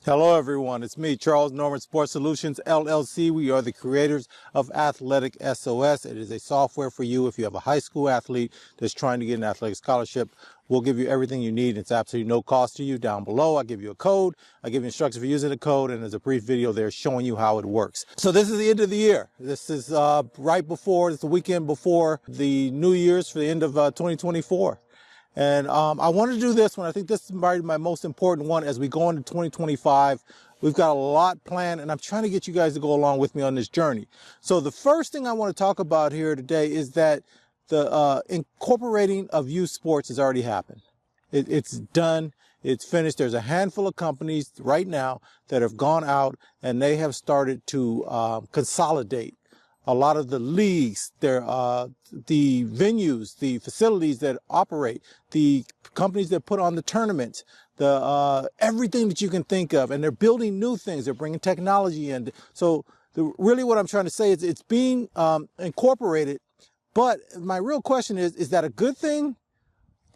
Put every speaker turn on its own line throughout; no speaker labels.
Hello everyone, it's me, Charles Norman Sports Solutions, LLC. We are the creators of AthleticSOS. It is a software for you if you have a high school athlete that's trying to get an athletic scholarship. We'll give you everything you need. It's absolutely no cost to you. Down below, I give you a code. I give you instructions for using the code, and there's a brief video there showing you how it works. So this is the end of the year. This is it's the weekend before the New Year's for the end of 2024. And I wanted to do this one. I think this is probably my most important one as we go into 2025. We've got a lot planned, and I'm trying to get you guys to go along with me on this journey. So the first thing I want to talk about here today is that the incorporating of youth sports has already happened. It's done. It's finished. There's a handful of companies right now that have gone out and they have started to consolidate a lot of the leagues, the venues, the facilities that operate, the companies that put on the tournaments, everything that you can think of. And they're building new things. They're bringing technology in. So really what I'm trying to say is it's being incorporated. But my real question is that a good thing?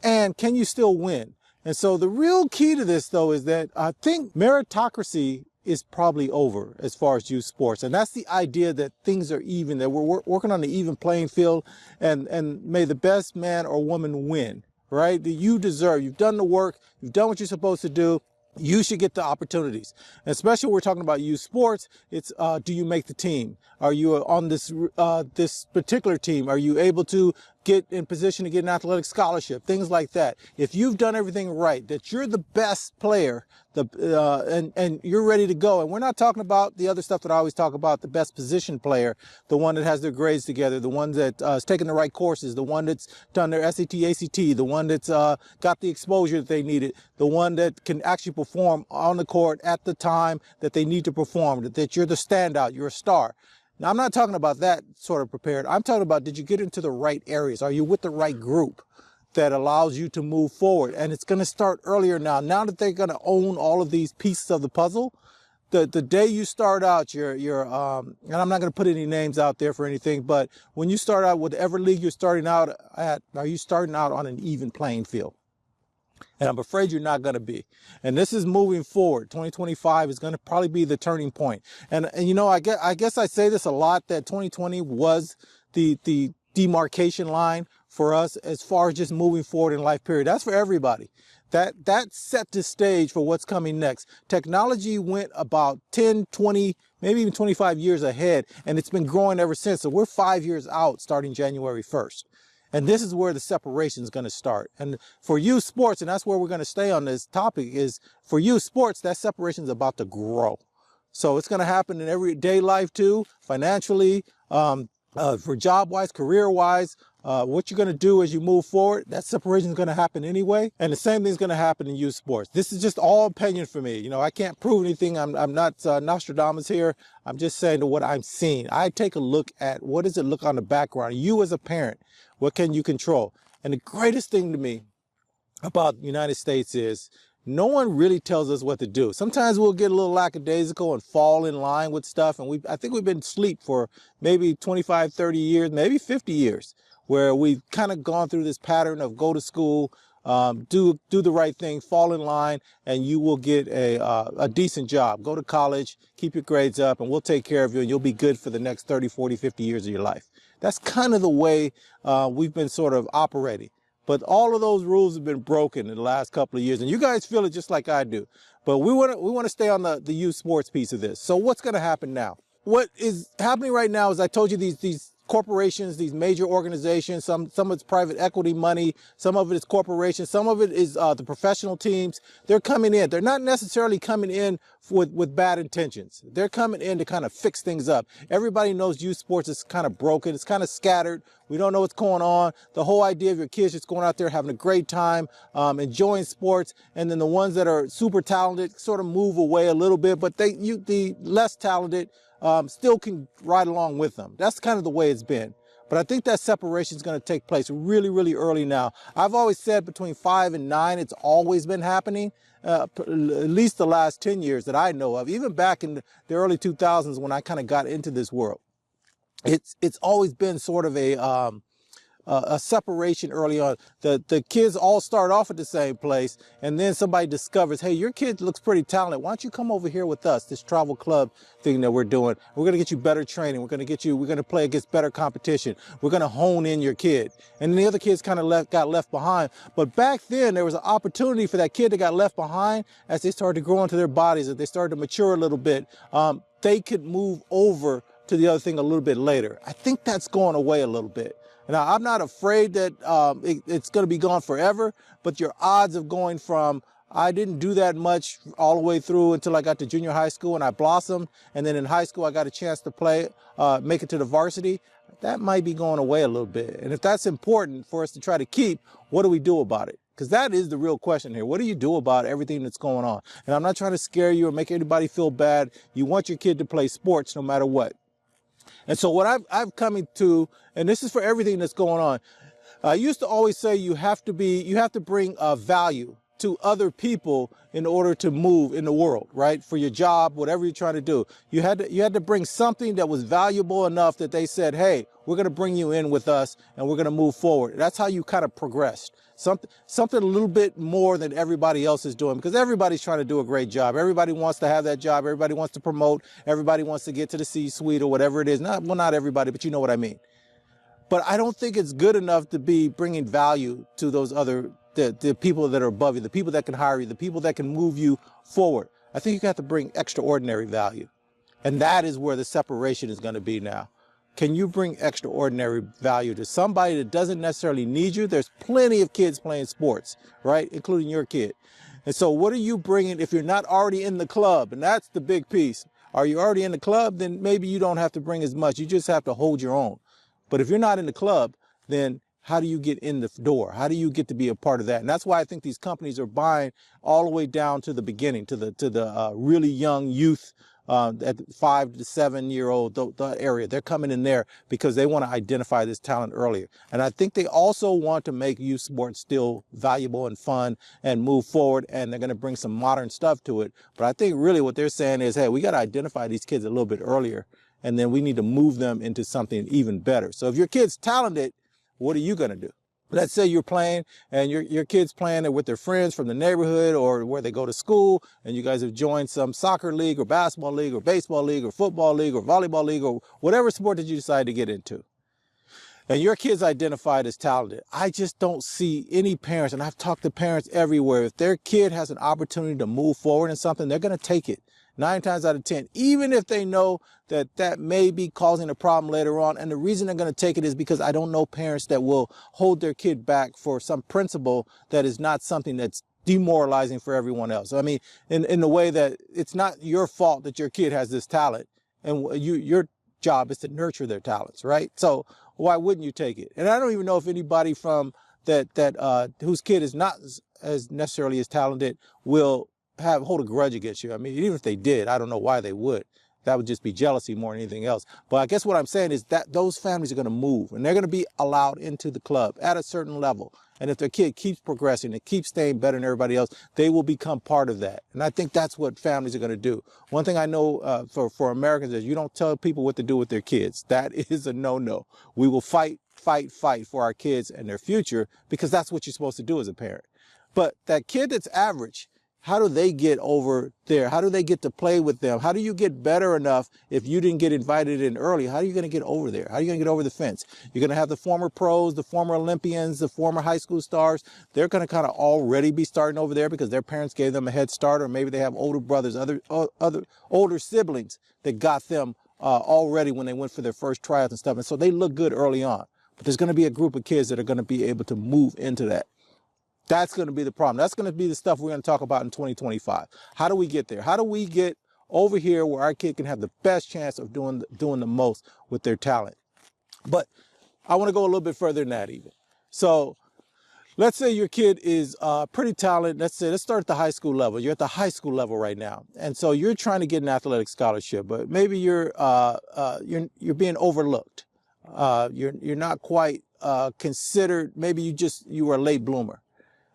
And can you still win? And so the real key to this, though, is that I think meritocracy is probably over as far as youth sports. And that's the idea that things are even, that we're working on the even playing field, and may the best man or woman win, right? That you deserve. You've done the work. You've done what you're supposed to do. You should get the opportunities. And especially when we're talking about youth sports, it's do you make the team? Are you on this particular team? Are you able to get in position to get an athletic scholarship? Things like that. If you've done everything right, that you're the best player, and you're ready to go. And we're not talking about the other stuff that I always talk about, the best position player, the one that has their grades together, the one that is taking the right courses, the one that's done their SAT, ACT, the one that's got the exposure that they needed, the one that can actually perform on the court at the time that they need to perform, that you're the standout, you're a star. Now, I'm not talking about that sort of prepared. I'm talking about, did you get into the right areas? Are you with the right group that allows you to move forward? And it's going to start earlier now. Now that they're going to own all of these pieces of the puzzle, the day you start out, and I'm not going to put any names out there for anything, but when you start out, whatever league you're starting out at, are you starting out on an even playing field? And I'm afraid you're not going to be. And this is moving forward. 2025 is going to probably be the turning point. And you know, I guess I say this a lot, that 2020 was the demarcation line for us as far as just moving forward in life, period. That's for everybody. That set the stage for what's coming next. Technology went about 10, 20, maybe even 25 years ahead, and it's been growing ever since. So we're 5 years out starting January 1st. And this is where the separation is going to start. And for youth sports, and that's where we're going to stay on this topic, is for youth sports, that separation is about to grow. So it's going to happen in everyday life too, financially, for job-wise, career-wise. What you're going to do as you move forward, that separation is going to happen anyway. And the same thing is going to happen in youth sports. This is just all opinion for me. You know, I can't prove anything. I'm not Nostradamus here. I'm just saying to what I'm seeing. I take a look at what does it look on the background. You as a parent, what can you control? And the greatest thing to me about the United States is no one really tells us what to do. Sometimes we'll get a little lackadaisical and fall in line with stuff. And I think we've been asleep for maybe 25, 30 years, maybe 50 years, where we've kind of gone through this pattern of go to school, do the right thing, fall in line, and you will get a decent job. Go to college, keep your grades up, and we'll take care of you, and you'll be good for the next 30, 40, 50 years of your life. That's kind of the way we've been sort of operating. But all of those rules have been broken in the last couple of years, and you guys feel it just like I do. But we want to stay on the youth sports piece of this. So what's going to happen now? What is happening right now is, I told you, these corporations, these major organizations, some of it's private equity money, some of it is corporations, some of it is the professional teams. They're coming in. They're not necessarily coming in with bad intentions. They're coming in to kind of fix things up. Everybody knows youth sports is kind of broken. It's kind of scattered. We don't know what's going on. The whole idea of your kids just going out there having a great time, enjoying sports, and then the ones that are super talented sort of move away a little bit, but the less talented still can ride along with them. That's kind of the way it's been. But I think that separation is going to take place really, really early now. I've always said between 5 and 9, it's always been happening, at least the last 10 years that I know of, even back in the early 2000s when I kind of got into this world. It's always been sort of a separation early on. The kids all start off at the same place, and then somebody discovers, hey, your kid looks pretty talented. Why don't you come over here with us, this travel club thing that we're doing? We're going to get you better training. We're going to play against better competition. We're going to hone in your kid. And then the other kids kind of got left behind. But back then, there was an opportunity for that kid that got left behind, as they started to grow into their bodies, as they started to mature a little bit, they could move over to the other thing a little bit later. I think that's going away a little bit. Now, I'm not afraid that it's going to be gone forever, but your odds of going from, I didn't do that much all the way through until I got to junior high school and I blossomed, and then in high school I got a chance to play, make it to the varsity, that might be going away a little bit. And if that's important for us to try to keep, what do we do about it? Because that is the real question here. What do you do about everything that's going on? And I'm not trying to scare you or make anybody feel bad. You want your kid to play sports no matter what. And so what I've come to, and this is for everything that's going on, I used to always say you have to bring value to other people in order to move in the world, right? For your job, whatever you're trying to do. You had to bring something that was valuable enough that they said, hey, we're going to bring you in with us and we're going to move forward. That's how you kind of progressed. Something a little bit more than everybody else is doing, because everybody's trying to do a great job. Everybody wants to have that job. Everybody wants to promote. Everybody wants to get to the C-suite or whatever it is. Not everybody, but you know what I mean. But I don't think it's good enough to be bringing value to those other, the people that are above you, the people that can hire you, the people that can move you forward. I think you have to bring extraordinary value. And that is where the separation is going to be now. Can you bring extraordinary value to somebody that doesn't necessarily need you? There's plenty of kids playing sports, right? Including your kid. And so what are you bringing if you're not already in the club? And that's the big piece. Are you already in the club? Then maybe you don't have to bring as much. You just have to hold your own. But if you're not in the club, then how do you get in the door? How do you get to be a part of that? And that's why I think these companies are buying all the way down to the beginning, to the really young youth, at 5 to 7 year old, the area. They're coming in there because they want to identify this talent earlier. And I think they also want to make youth sports still valuable and fun and move forward. And they're going to bring some modern stuff to it. But I think really what they're saying is, hey, we got to identify these kids a little bit earlier. And then we need to move them into something even better. So if your kid's talented, what are you going to do? Let's say you're playing and your kid's playing it with their friends from the neighborhood or where they go to school, and you guys have joined some soccer league or basketball league or baseball league or football league or volleyball league or whatever sport that you decide to get into. And your kid's identified as talented. I just don't see any parents, and I've talked to parents everywhere, if their kid has an opportunity to move forward in something, they're going to take it. 9 times out of 10, even if they know that that may be causing a problem later on. And the reason they're going to take it is because I don't know parents that will hold their kid back for some principle that is not something that's demoralizing for everyone else. I mean, in the way that it's not your fault that your kid has this talent, and your job is to nurture their talents, right? So why wouldn't you take it? And I don't even know if anybody from whose kid is not as necessarily as talented will hold a grudge against you. I mean, even if they did, I don't know why they would. That would just be jealousy more than anything else. But I guess what I'm saying is that those families are going to move, and they're going to be allowed into the club at a certain level. And if their kid keeps progressing and keeps staying better than everybody else, they will become part of that. And I think that's what families are going to do. One thing I know for Americans is you don't tell people what to do with their kids. That is a no-no. We will fight for our kids and their future, because that's what you're supposed to do as a parent. But that kid that's average, how do they get over there? How do they get to play with them? How do you get better enough if you didn't get invited in early? How are you going to get over there? How are you going to get over the fence? You're going to have the former pros, the former Olympians, the former high school stars. They're going to kind of already be starting over there because their parents gave them a head start, or maybe they have older brothers, other older siblings that got them already when they went for their first tryouts and stuff. And so they look good early on. But there's going to be a group of kids that are going to be able to move into that. That's going to be the problem. That's going to be the stuff we're going to talk about in 2025. How do we get there? How do we get over here where our kid can have the best chance of doing the most with their talent? But I want to go a little bit further than that even. So let's say your kid is pretty talented. Let's start at the high school level. You're at the high school level right now. And so you're trying to get an athletic scholarship, but maybe you're being overlooked. You're not quite considered. Maybe you were a late bloomer.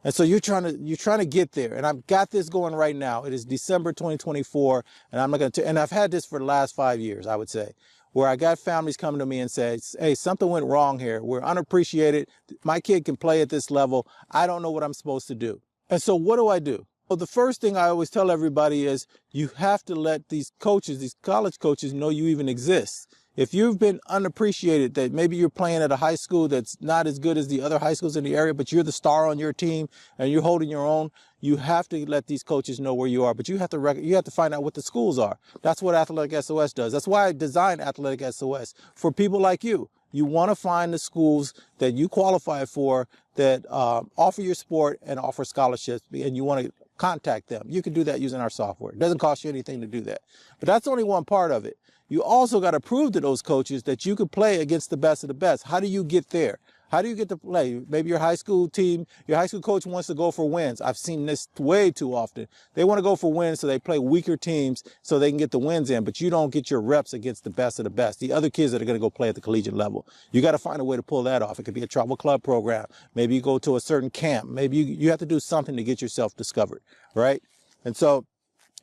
And so you're trying to get there. And I've got this going right now. It is December 2024, and and I've had this for the last 5 years, I would say. where I got families coming to me and say, hey, something went wrong here. We're unappreciated. My kid can play at this level. I don't know what I'm supposed to do. And so what do I do? Well, the first thing I always tell everybody is you have to let these coaches, these college coaches, know you even exist. If you've been unappreciated, that maybe you're playing at a high school that's not as good as the other high schools in the area, but you're the star on your team and you're holding your own, you have to let these coaches know where you are. But you have to find out what the schools are. That's what AthleticSOS does. That's why I designed AthleticSOS for people like you. You want to find the schools that you qualify for that offer your sport and offer scholarships, and you want to contact them. You can do that using our software. It doesn't cost you anything to do that. But that's only one part of it. You also got to prove to those coaches that you can play against the best of the best. How do you get there? How do you get to play? Maybe your high school team, your high school coach wants to go for wins. I've seen this way too often. They want to go for wins, so they play weaker teams so they can get the wins in, but you don't get your reps against the best of the best, the other kids that are going to go play at the collegiate level. You got to find a way to pull that off. It could be a travel club program. Maybe you go to a certain camp. Maybe you have to do something to get yourself discovered, right?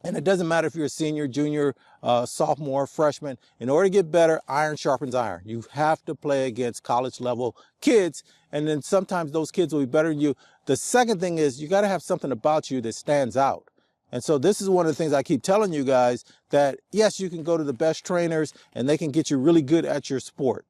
And it doesn't matter if you're a senior, junior, sophomore, freshman. In order to get better, iron sharpens iron. You have to play against college level kids, and then sometimes those kids will be better than you. The second thing is you got to have something about you that stands out. And so this is one of the things I keep telling you guys, that yes, you can go to the best trainers and they can get you really good at your sport.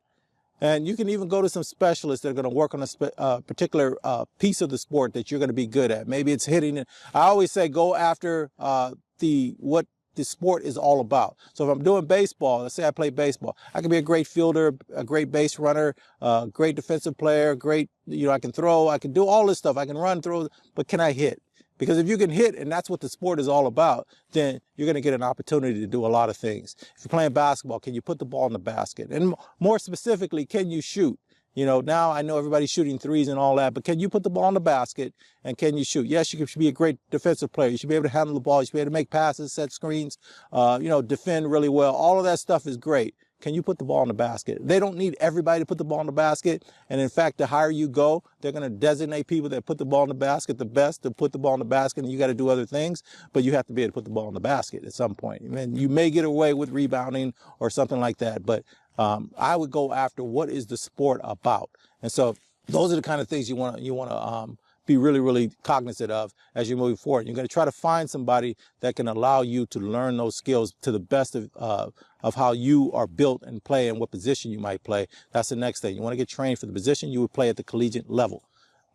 And you can even go to some specialists that are going to work on a particular piece of the sport that you're going to be good at. Maybe it's hitting. I always say go after what the sport is all about. So if I'm doing baseball, let's say I play baseball, I can be a great fielder, a great base runner, a great defensive player, great, I can throw, I can do all this stuff. I can run, throw, but can I hit? Because if you can hit, and that's what the sport is all about, then you're going to get an opportunity to do a lot of things. If you're playing basketball, can you put the ball in the basket? And more specifically, can you shoot? Now I know everybody's shooting threes and all that, but can you put the ball in the basket and can you shoot? Yes, you should be a great defensive player. You should be able to handle the ball. You should be able to make passes, set screens, defend really well. All of that stuff is great. Can you put the ball in the basket? They don't need everybody to put the ball in the basket. And in fact, the higher you go, they're going to designate people that put the ball in the basket the best to put the ball in the basket. And you got to do other things, but you have to be able to put the ball in the basket at some point. And you may get away with rebounding or something like that, but I would go after what is the sport about. And so those are the kind of things you want to be really, really cognizant of as you move forward. You're going to try to find somebody that can allow you to learn those skills to the best of how you are built and play and what position you might play. That's the next thing. You want to get trained for the position you would play at the collegiate level.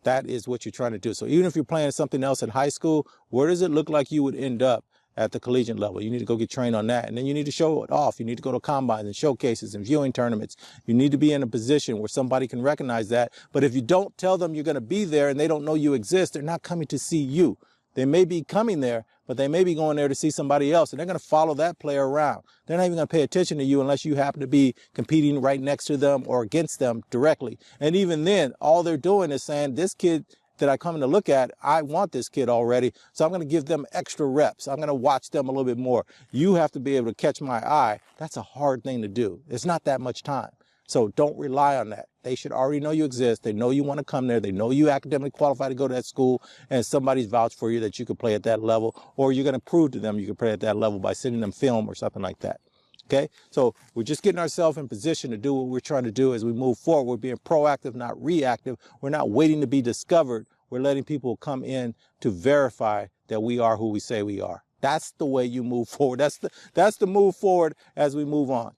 That is what you're trying to do. So even if you're playing something else in high school, where does it look like you would end up at the collegiate level? You need to go get trained on that. And then you need to show it off. You need to go to combines and showcases and viewing tournaments. You need to be in a position where somebody can recognize that. But if you don't tell them you're going to be there and they don't know you exist, they're not coming to see you. They may be coming there, but they may be going there to see somebody else, and they're going to follow that player around. They're not even going to pay attention to you unless you happen to be competing right next to them or against them directly. And even then, all they're doing is saying, this kid that I come to look at, I want this kid already, so I'm going to give them extra reps. I'm going to watch them a little bit more. You have to be able to catch my eye. That's a hard thing to do. It's not that much time. So don't rely on that. They should already know you exist. They know you want to come there. They know you academically qualified to go to that school, and somebody's vouched for you that you could play at that level, or you're going to prove to them you can play at that level by sending them film or something like that. Okay, so we're just getting ourselves in position to do what we're trying to do as we move forward. We're being proactive, not reactive. We're not waiting to be discovered. We're letting people come in to verify that we are who we say we are. That's the way you move forward. That's the move forward as we move on.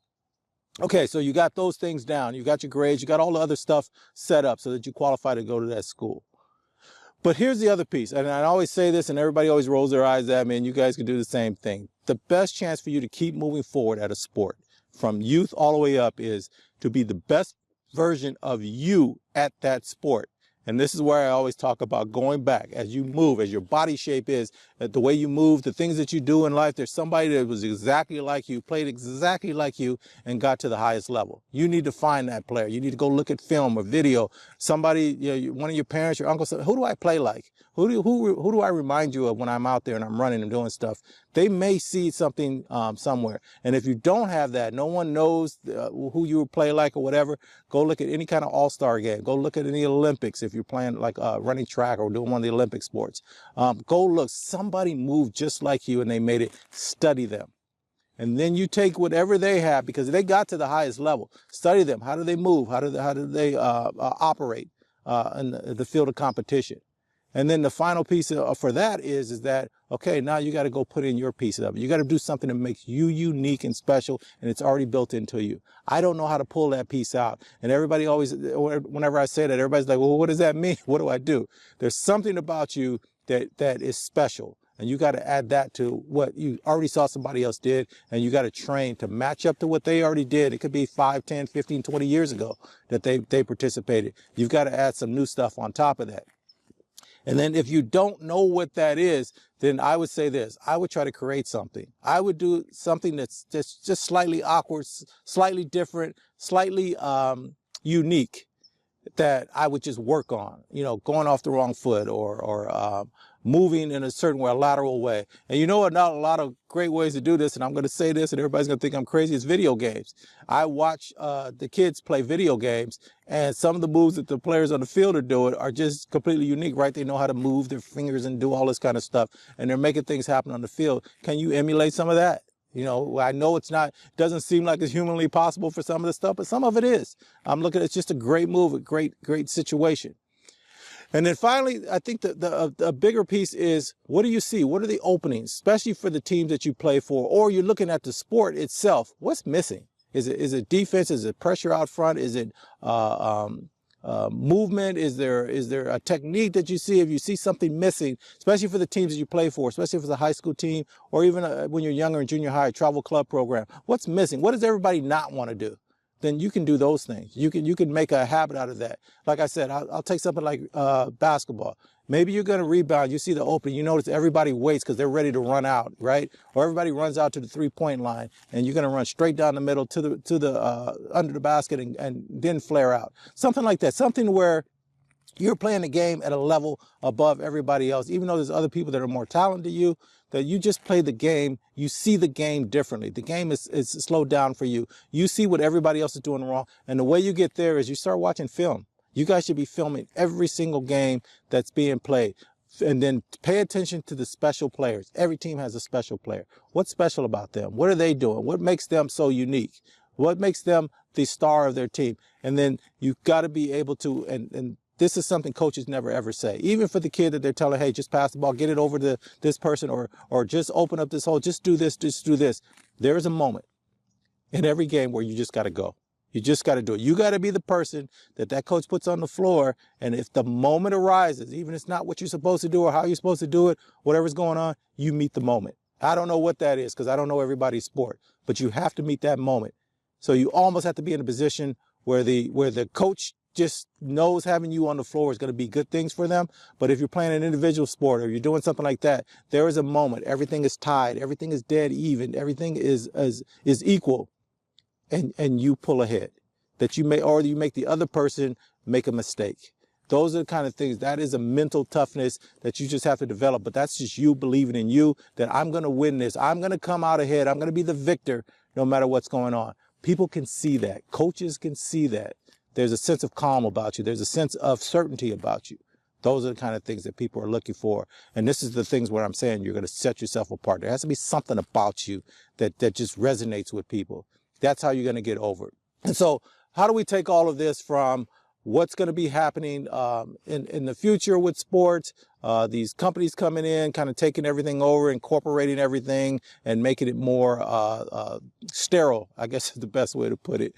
Okay, so you got those things down. You got your grades. You got all the other stuff set up so that you qualify to go to that school. But here's the other piece, and I always say this, and everybody always rolls their eyes at me, and you guys can do the same thing. The best chance for you to keep moving forward at a sport, from youth all the way up, is to be the best version of you at that sport. And this is where I always talk about going back as you move, as your body shape is, the way you move, the things that you do in life. There's somebody that was exactly like you, played exactly like you, and got to the highest level. You need to find that player. You need to go look at film or video. Somebody, one of your parents, your uncle said, who do I play like? Who do I remind you of when I'm out there and I'm running and doing stuff? They may see something somewhere. And if you don't have that, no one knows who you play like or whatever, go look at any kind of all-star game. Go look at any Olympics if you're playing like running track or doing one of the Olympic sports. Go look. Somebody moved just like you and they made it. Study them. And then you take whatever they have, because they got to the highest level. Study them. How do they move? How do they operate in the field of competition? And then the final piece for that is that, okay, now you got to go put in your piece of it. You got to do something that makes you unique and special, and it's already built into you. I don't know how to pull that piece out. And everybody always, whenever I say that, everybody's like, well, what does that mean? What do I do? There's something about you that is special. And you got to add that to what you already saw somebody else did, and you got to train to match up to what they already did. It could be 5, 10, 15, 20 years ago that they participated. You've got to add some new stuff on top of that. And then if you don't know what that is, then I would say this. I would try to create something. I would do something that's just slightly awkward, slightly different, slightly unique, that I would just work on, you know, going off the wrong foot or moving in a certain way, a lateral way. And you know what, not a lot of great ways to do this, and I'm going to say this and everybody's going to think I'm crazy, is video games. I watch the kids play video games, and some of the moves that the players on the field are doing are just completely unique, right? They know how to move their fingers and do all this kind of stuff, and they're making things happen on the field. Can you emulate some of that? You know, I know doesn't seem like it's humanly possible for some of the stuff, but some of it is. I'm looking, it's just a great move, a great situation. And then finally, I think the bigger piece is, what do you see? What are the openings, especially for the teams that you play for, or you're looking at the sport itself? What's missing? Is it defense? Is it pressure out front? Is it movement? Is there a technique that you see? If you see something missing, especially for the teams that you play for, especially if it's a high school team, or even when you're younger in junior high, travel club program, what's missing? What does everybody not want to do? Then you can do those things. You can make a habit out of that. Like I said, I'll take something like basketball. Maybe you're going to rebound. You see the opening. You notice everybody waits because they're ready to run out, right? Or everybody runs out to the 3-point line, and you're going to run straight down the middle to the under the basket and then flare out. Something like that. Something where you're playing the game at a level above everybody else, even though there's other people that are more talented than you, that you just play the game. You see the game differently. The game is slowed down for you. You see what everybody else is doing wrong. And the way you get there is you start watching film. You guys should be filming every single game that's being played. And then pay attention to the special players. Every team has a special player. What's special about them? What are they doing? What makes them so unique? What makes them the star of their team? And then you've got to be able to, and this is something coaches never ever say. Even for the kid that they're telling, hey, just pass the ball, get it over to this person, or just open up this hole, just do this, just do this. There is a moment in every game where you just got to go. You just got to do it. You got to be the person that coach puts on the floor. And if the moment arises, even if it's not what you're supposed to do or how you're supposed to do it, whatever's going on, you meet the moment. I don't know what that is because I don't know everybody's sport, but you have to meet that moment. So you almost have to be in a position where the coach just knows having you on the floor is going to be good things for them. But if you're playing an individual sport or you're doing something like that, there is a moment. Everything is tied. Everything is dead even. Everything is equal. And you pull ahead. Or you make the other person make a mistake. Those are the kind of things, that is a mental toughness that you just have to develop. But that's just you believing in you, that I'm going to win this. I'm going to come out ahead. I'm going to be the victor no matter what's going on. People can see that. Coaches can see that. There's a sense of calm about you. There's a sense of certainty about you. Those are the kind of things that people are looking for. And this is the things where I'm saying you're going to set yourself apart. There has to be something about you that just resonates with people. That's how you're going to get over it. And so how do we take all of this from what's going to be happening in the future with sports, these companies coming in, kind of taking everything over, incorporating everything and making it more sterile, I guess is the best way to put it,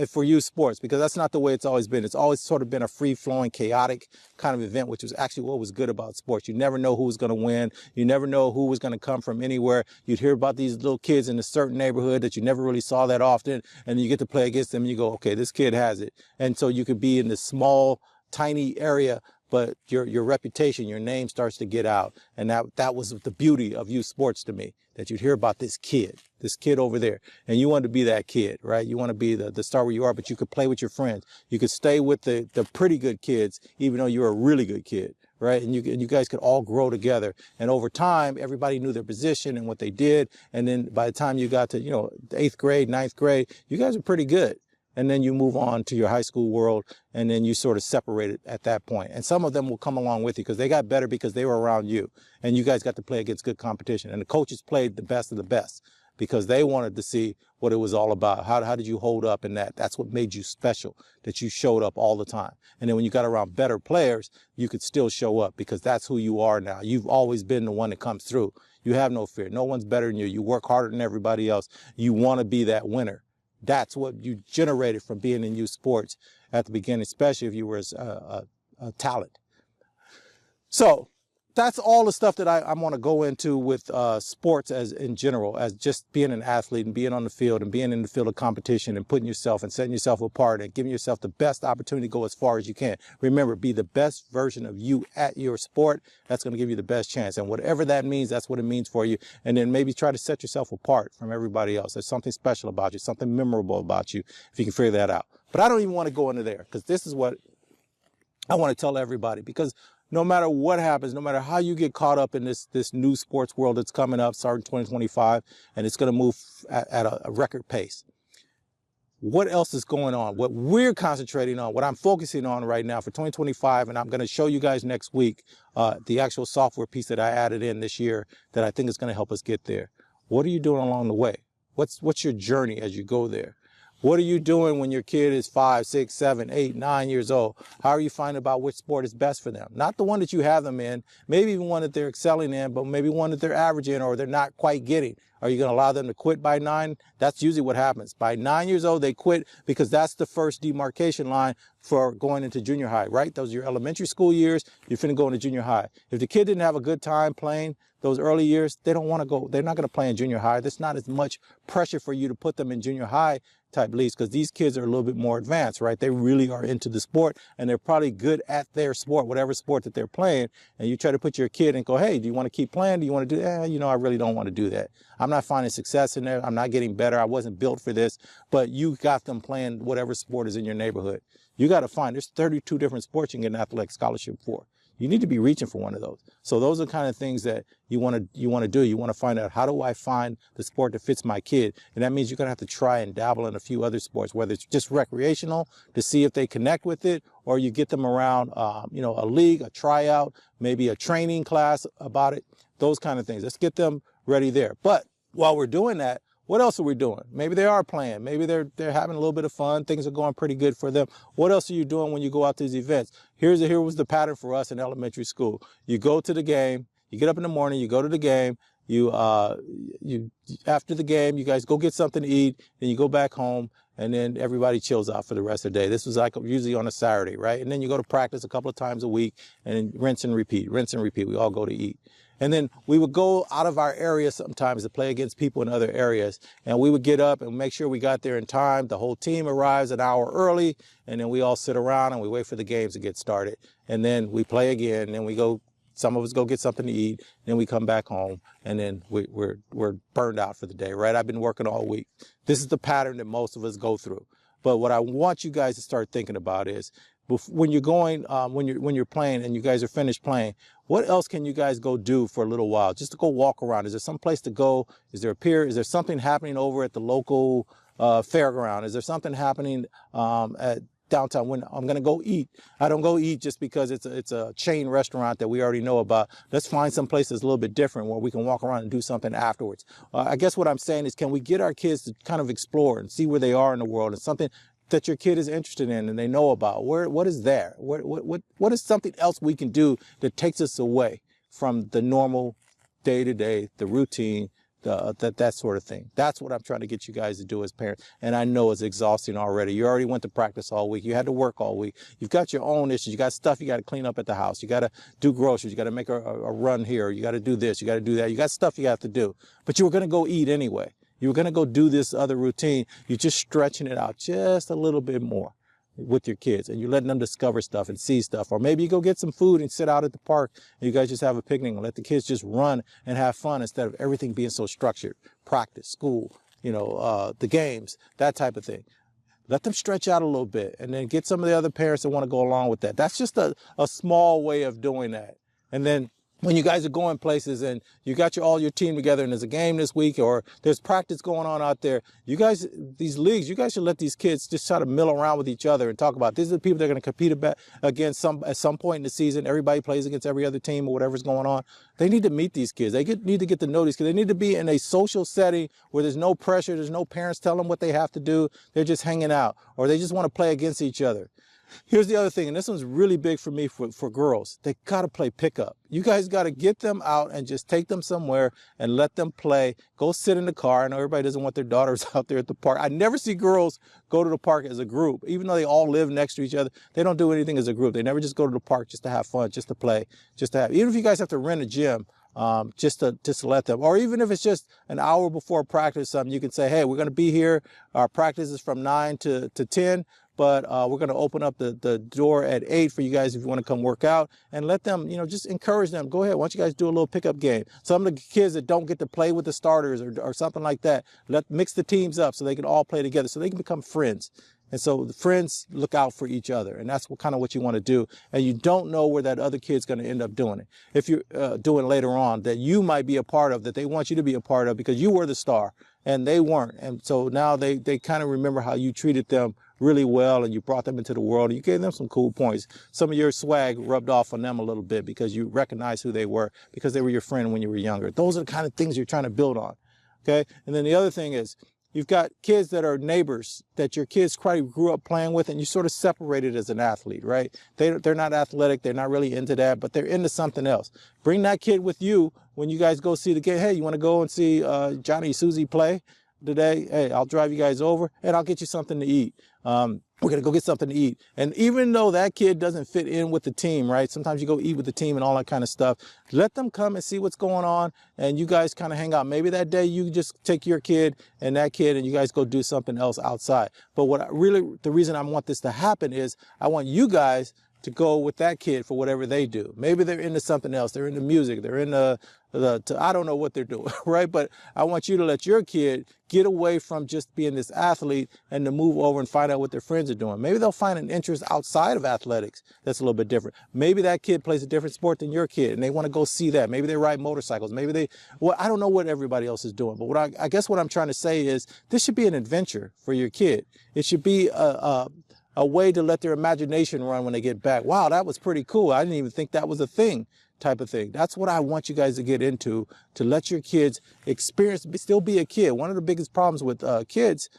for youth sports, because that's not the way it's always been. It's always sort of been a free-flowing, chaotic kind of event, which was actually what was good about sports. You never know who was going to win. You never know who was going to come from anywhere. You'd hear about these little kids in a certain neighborhood that you never really saw that often, and you get to play against them and you go, okay, this kid has it. And so you could be in this small, tiny area, but your reputation, your name starts to get out. And that was the beauty of youth sports to me, that you'd hear about this kid over there. And you want to be that kid, right? You want to be the star where you are, but you could play with your friends. You could stay with the pretty good kids, even though you're a really good kid, right? And you guys could all grow together. And over time, everybody knew their position and what they did. And then by the time you got to, the 8th grade, 9th grade, you guys are pretty good. And then you move on to your high school world, and then you sort of separate it at that point. And some of them will come along with you because they got better because they were around you, and you guys got to play against good competition. And the coaches played the best of the best. because they wanted to see what it was all about. How did you hold up in that? That's what made you special, that you showed up all the time. And then when you got around better players, you could still show up because that's who you are now. You've always been the one that comes through. You have no fear. No one's better than you. You work harder than everybody else. You want to be that winner. That's what you generated from being in youth sports at the beginning, especially if you were a talent. So that's all the stuff that I want to go into with sports as in general, as just being an athlete and being on the field and being in the field of competition and putting yourself and setting yourself apart and giving yourself the best opportunity to go as far as you can. Remember, be the best version of you at your sport. That's going to give you the best chance. And whatever that means, that's what it means for you. And then maybe try to set yourself apart from everybody else. There's something special about you, something memorable about you, if you can figure that out. But I don't even want to go into there because this is what I want to tell everybody, because no matter what happens, no matter how you get caught up in this new sports world that's coming up starting 2025, and it's going to move at a record pace. What else is going on? What we're concentrating on, what I'm focusing on right now for 2025, and I'm going to show you guys next week, the actual software piece that I added in this year that I think is going to help us get there. What are you doing along the way? What's your journey as you go there? What are you doing when your kid is 5, 6, 7, 8, 9 years old? How are you finding about which sport is best for them? Not the one that you have them in, maybe even one that they're excelling in, but maybe one that they're average in or they're not quite getting. Are you going to allow them to quit by 9? That's usually what happens. By 9 years old, they quit because that's the first demarcation line for going into junior high, right? Those are your elementary school years. You're finna go into junior high. If the kid didn't have a good time playing those early years, they don't want to go. They're not going to play in junior high. There's not as much pressure for you to put them in junior high type leagues because these kids are a little bit more advanced, right? They really are into the sport and they're probably good at their sport, whatever sport that they're playing. And you try to put your kid and go, hey, do you want to keep playing? Do you want to do that? You know, I really don't want to do that. I'm not finding success in there. I'm not getting better. I wasn't built for this, but you got them playing whatever sport is in your neighborhood. You got to find, there's 32 different sports you can get an athletic scholarship for. You need to be reaching for one of those. So those are the kind of things that you want to do. You want to find out, how do I find the sport that fits my kid? And that means you're going to have to try and dabble in a few other sports, whether it's just recreational to see if they connect with it, or you get them around, you know, a league, a tryout, maybe a training class about it, those kind of things. Let's get them ready there. But while we're doing that, what else are we doing? Maybe they are playing. Maybe they're having a little bit of fun. Things are going pretty good for them. What else are you doing when you go out to these events? Here was the pattern for us in elementary school. You go to the game. You get up in the morning. You go to the game. After the game, you guys go get something to eat. Then you go back home, and then everybody chills out for the rest of the day. This was like usually on a Saturday, right? And then you go to practice a couple of times a week, and then rinse and repeat. Rinse and repeat. We all go to eat. And then we would go out of our area sometimes to play against people in other areas. And we would get up and make sure we got there in time. The whole team arrives an hour early. And then we all sit around and we wait for the games to get started. And then we play again. And then we go, some of us go get something to eat. Then we come back home. And then we're burned out for the day, right? I've been working all week. This is the pattern that most of us go through. But what I want you guys to start thinking about is, when you're going, when you're playing and you guys are finished playing, what else can you guys go do for a little while? Just to go walk around. Is there some place to go? Is there a pier? Is there something happening over at the local fairground? Is there something happening at downtown? When I'm going to go eat, I don't go eat just because it's a chain restaurant that we already know about. Let's find some place that's a little bit different where we can walk around and do something afterwards. I guess what I'm saying is, can we get our kids to kind of explore and see where they are in the world and something that your kid is interested in and they know about? What is there? What is something else we can do that takes us away from the normal day-to-day, the routine, that sort of thing? That's what I'm trying to get you guys to do as parents. And I know it's exhausting already. You already went to practice all week. You had to work all week. You've got your own issues. You got stuff you got to clean up at the house. You got to do groceries. You got to make a run here. You got to do this. You got to do that. You got stuff you have to do. But you were going to go eat anyway. You were going to go do this other routine. You're just stretching it out just a little bit more with your kids, and you're letting them discover stuff and see stuff. Or maybe you go get some food and sit out at the park and you guys just have a picnic and let the kids just run and have fun instead of everything being so structured. Practice, school, the games, that type of thing. Let them stretch out a little bit and then get some of the other parents that want to go along with that. That's just a small way of doing that. And then when you guys are going places and you got all your team together and there's a game this week or there's practice going on out there, you guys, these leagues, you guys should let these kids just try to mill around with each other and talk about these are the people that are going to compete against at some point in the season. Everybody plays against every other team or whatever's going on. They need to meet these kids. They need to get to know these kids. They need to be in a social setting where there's no pressure. There's no parents telling them what they have to do. They're just hanging out or they just want to play against each other. Here's the other thing, and this one's really big for me for girls. They got to play pickup. You guys got to get them out and just take them somewhere and let them play. Go sit in the car. I know everybody doesn't want their daughters out there at the park. I never see girls go to the park as a group, even though they all live next to each other. They don't do anything as a group. They never just go to the park just to have fun, just to play, just to have. Even if you guys have to rent a gym, just to let them, or even if it's just an hour before practice, something you can say, hey, we're going to be here. Our practice is from 9 to 10. But we're going to open up the door at 8 for you guys if you want to come work out, and let them, just encourage them. Go ahead. Why don't you guys do a little pickup game? Some of the kids that don't get to play with the starters or something like that, mix the teams up so they can all play together so they can become friends. And so the friends look out for each other, and that's kind of what you want to do. And you don't know where that other kid's going to end up doing it. If you're doing later on that you might be a part of, that they want you to be a part of because you were the star and they weren't. And so now they kind of remember how you treated them really well and you brought them into the world and you gave them some cool points. Some of your swag rubbed off on them a little bit because you recognized who they were because they were your friend when you were younger. Those are the kind of things you're trying to build on. Okay. And then the other thing is, you've got kids that are neighbors that your kids probably grew up playing with and you sort of separated as an athlete, right? They're not athletic. They're not really into that, but they're into something else. Bring that kid with you when you guys go see the game. Hey, you want to go and see Johnny Susie play today? Hey, I'll drive you guys over and I'll get you something to eat. We're going to go get something to eat. And even though that kid doesn't fit in with the team, right? Sometimes you go eat with the team and all that kind of stuff. Let them come and see what's going on. And you guys kind of hang out. Maybe that day you just take your kid and that kid and you guys go do something else outside. But the reason I want this to happen is I want you guys to go with that kid for whatever they do. Maybe they're into something else. They're into music. They're into I don't know what they're doing, right? But I want you to let your kid get away from just being this athlete and to move over and find out what their friends are doing. Maybe they'll find an interest outside of athletics that's a little bit different. Maybe that kid plays a different sport than your kid and they want to go see that. Maybe they ride motorcycles. Maybe I don't know what everybody else is doing. But I guess what I'm trying to say is this should be an adventure for your kid. It should be a way to let their imagination run when they get back. Wow, that was pretty cool. I didn't even think that was a thing, type of thing. That's what I want you guys to get into, to let your kids experience, still be a kid. One of the biggest problems with kids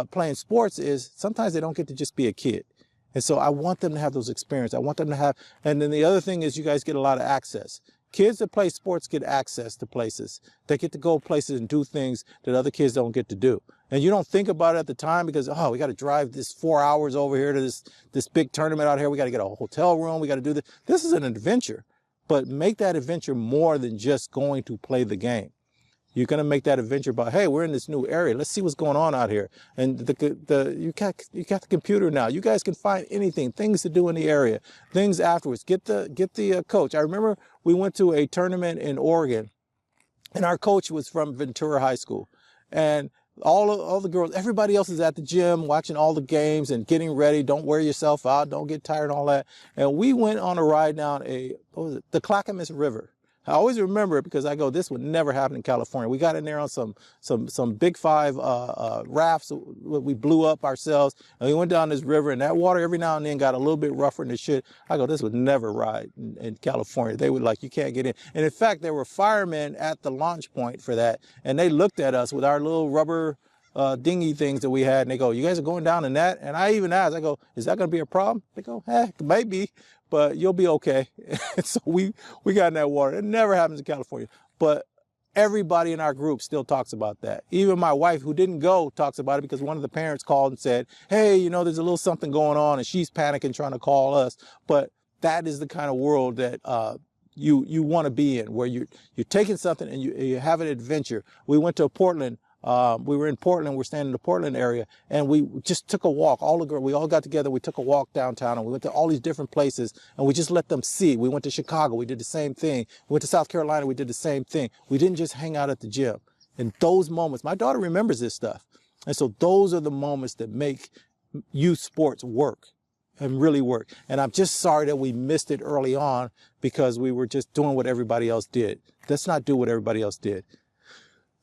playing sports is sometimes they don't get to just be a kid. And so I want them to have those experiences. I want them to have, and then the other thing is you guys get a lot of access. Kids that play sports get access to places. They get to go places and do things that other kids don't get to do. And you don't think about it at the time because, oh, we got to drive this 4 hours over here to this big tournament out here. We got to get a hotel room. We got to do this. This is an adventure. But make that adventure more than just going to play the game. You're going to make that adventure about, hey, we're in this new area. Let's see what's going on out here. And you got the computer now. You guys can find anything, things to do in the area, things afterwards. Get the coach. I remember we went to a tournament in Oregon, and our coach was from Ventura High School. And all the girls, everybody else is at the gym watching all the games and getting ready. Don't wear yourself out. Don't get tired and all that. And we went on a ride down the Clackamas River. I always remember it because I go, this would never happen in California. We got in there on some big five rafts. We blew up ourselves and we went down this river, and that water every now and then got a little bit rougher than the shit. I go, this would never ride in California. They would you can't get in. And in fact, there were firemen at the launch point for that. And they looked at us with our little rubber dinghy things that we had, and they go, you guys are going down in that? And I even asked, I go, is that going to be a problem? They go, it might be, but you'll be okay. And so we got in that water. It never happens in California, but everybody in our group still talks about that. Even my wife, who didn't go, talks about it because one of the parents called and said, hey, there's a little something going on, and she's panicking trying to call us. But that is the kind of world that you want to be in, where you're taking something and you have an adventure. We went to Portland. We were in Portland. We're staying in the Portland area, and we just took a walk. We all got together. We took a walk downtown, and we went to all these different places, and we just let them see. We went to Chicago. We did the same thing. We went to South Carolina. We did the same thing. We didn't just hang out at the gym. And those moments, my daughter remembers this stuff. And so those are the moments that make youth sports work. and really work. And I'm just sorry that we missed it early on because we were just doing what everybody else did. Let's not do what everybody else did.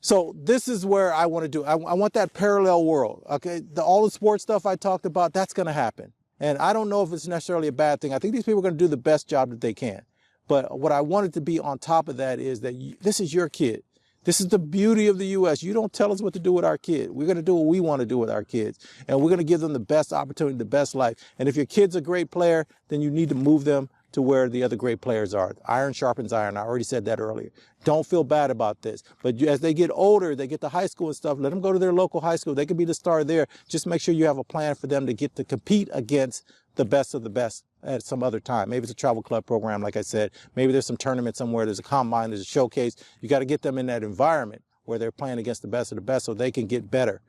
So this is where I want to do. I want that parallel world. Okay, all the sports stuff I talked about, that's going to happen. And I don't know if it's necessarily a bad thing. I think these people are going to do the best job that they can. But what I wanted to be on top of that is that this is your kid. This is the beauty of the U.S. You don't tell us what to do with our kid. We're going to do what we want to do with our kids. And we're going to give them the best opportunity, the best life. And if your kid's a great player, then you need to move them to where the other great players are. Iron sharpens iron. I already said that earlier. Don't feel bad about this. But as they get older, they get to high school and stuff, let them go to their local high school. They can be the star there. Just make sure you have a plan for them to get to compete against the best of the best at some other time. Maybe it's a travel club program, like I said. Maybe there's some tournament somewhere. There's a combine. There's a showcase. You got to get them in that environment where they're playing against the best of the best so they can get better.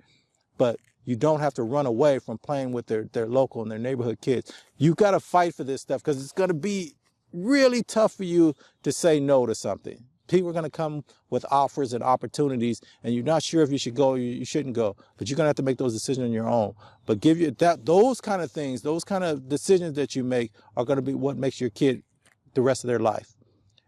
But you don't have to run away from playing with their local and their neighborhood kids. You got to fight for this stuff because it's going to be really tough for you to say no to something. People are going to come with offers and opportunities, and you're not sure if you should go or you shouldn't go, but you're going to have to make those decisions on your own. But give you that, those kind of things, those kind of decisions that you make are going to be what makes your kid the rest of their life.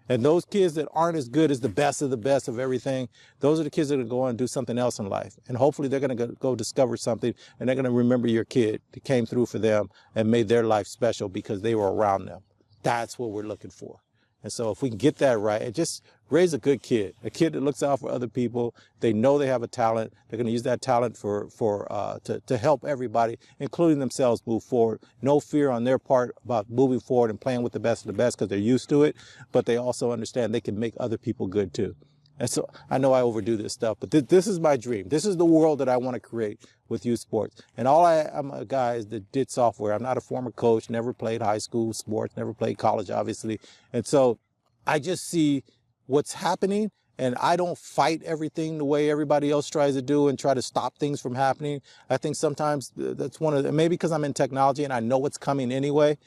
And those kids that aren't as good as the best of everything, those are the kids that are going to go on and do something else in life. And hopefully they're going to go discover something, and they're going to remember your kid that came through for them and made their life special because they were around them. That's what we're looking for. And so if we can get that right, and just raise a good kid, a kid that looks out for other people, they know they have a talent, they're going to use that talent to help everybody, including themselves, move forward. No fear on their part about moving forward and playing with the best of the best because they're used to it, but they also understand they can make other people good too. And so I know I overdo this stuff, but this is my dream. This is the world that I want to create with youth sports. And I'm a guy that did software. I'm not a former coach, never played high school sports, never played college, obviously. And so I just see what's happening, and I don't fight everything the way everybody else tries to do and try to stop things from happening. I think sometimes that's maybe because I'm in technology and I know what's coming anyway.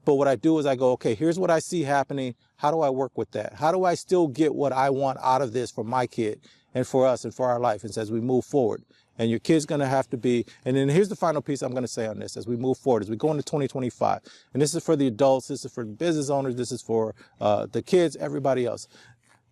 But what I do is I go, okay, here's what I see happening. How do I work with that? How do I still get what I want out of this for my kid and for us and for our life as we move forward? And your kid's going to have to be, and then here's the final piece I'm going to say on this as we move forward, as we go into 2025. And this is for the adults, this is for the business owners, this is for the kids, everybody else.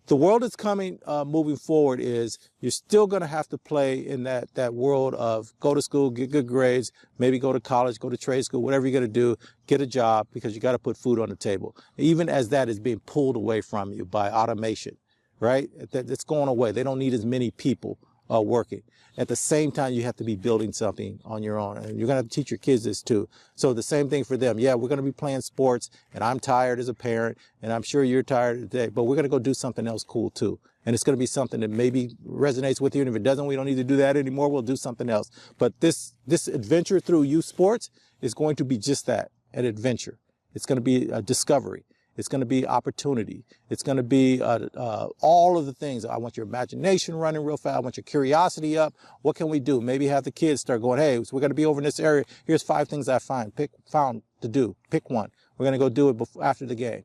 The world that's coming, moving forward is you're still going to have to play in that world of go to school, get good grades, maybe go to college, go to trade school, whatever you're going to do, get a job because you got to put food on the table. Even as that is being pulled away from you by automation, right? It's going away. They don't need as many people working. At the same time, you have to be building something on your own, and you're going to have to teach your kids this too. So the same thing for them. Yeah, we're going to be playing sports, and I'm tired as a parent, and I'm sure you're tired today, but we're going to go do something else cool too. And it's going to be something that maybe resonates with you. And if it doesn't, we don't need to do that anymore. We'll do something else. But this adventure through youth sports is going to be just that, an adventure. It's going to be a discovery. It's going to be opportunity. It's going to be all of the things. I want your imagination running real fast. I want your curiosity up. What can we do? Maybe have the kids start going, hey, so we're going to be over in this area. Here's 5 things I found to do. Pick one. We're going to go do it after the game.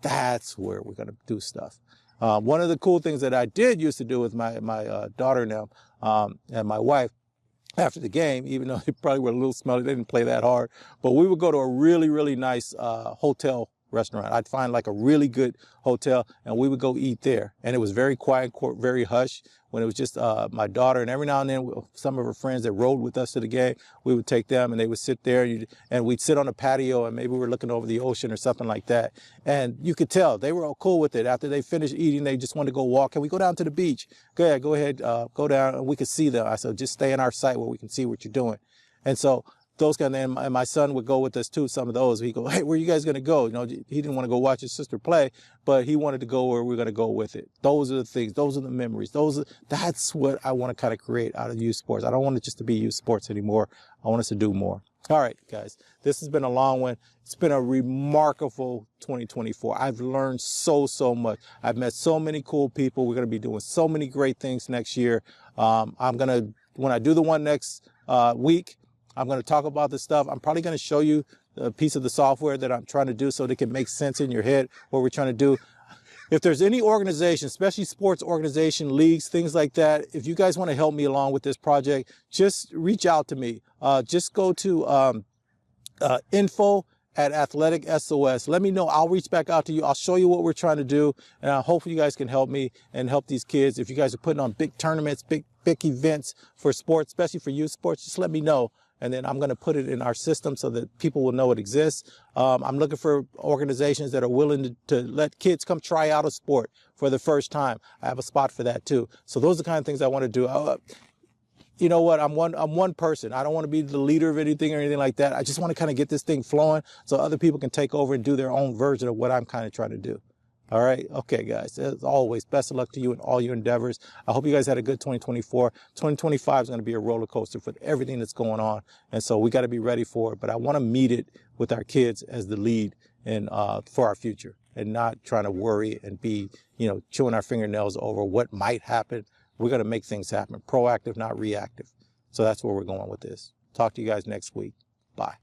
That's where we're going to do stuff. One of the cool things that I did used to do with my daughter now and my wife, after the game, even though they probably were a little smelly, they didn't play that hard, but we would go to a really, really nice hotel restaurant. I'd find like a really good hotel and we would go eat there. And it was very quiet, very hush when it was just my daughter. And every now and then some of her friends that rode with us to the game, we would take them and they would sit there and we'd sit on a patio and maybe we were looking over the ocean or something like that. And you could tell they were all cool with it. After they finished eating, they just wanted to go walk. Can we go down to the beach? Go ahead, go down and we could see them. I said, just stay in our sight where we can see what you're doing. And so those kind of, and my son would go with us too, some of those. He'd go, hey, where are you guys going to go? You know, he didn't want to go watch his sister play, but he wanted to go where we're going to go with it. Those are the things. Those are the memories. That's what I want to kind of create out of youth sports. I don't want it just to be youth sports anymore. I want us to do more. All right, guys, this has been a long one. It's been a remarkable 2024. I've learned so much. I've met so many cool people. We're going to be doing so many great things next year. When I do the one next week, I'm going to talk about this stuff. I'm probably going to show you a piece of the software that I'm trying to do so that it can make sense in your head what we're trying to do. If there's any organization, especially sports organization, leagues, things like that, if you guys want to help me along with this project, just reach out to me. Just go to info@AthleticSOS. Let me know. I'll reach back out to you. I'll show you what we're trying to do, and I hope you guys can help me and help these kids. If you guys are putting on big tournaments, big events for sports, especially for youth sports, just let me know. And then I'm going to put it in our system so that people will know it exists. I'm looking for organizations that are willing to let kids come try out a sport for the first time. I have a spot for that too. So those are the kind of things I want to do. You know what? I'm one person. I don't want to be the leader of anything or anything like that. I just want to kind of get this thing flowing so other people can take over and do their own version of what I'm kind of trying to do. All right. Okay, guys. As always, best of luck to you in all your endeavors. I hope you guys had a good 2024. 2025 is going to be a roller coaster for everything that's going on. And so we got to be ready for it. But I want to meet it with our kids as the lead and for our future, and not trying to worry and be, chewing our fingernails over what might happen. We're going to make things happen. Proactive, not reactive. So that's where we're going with this. Talk to you guys next week. Bye.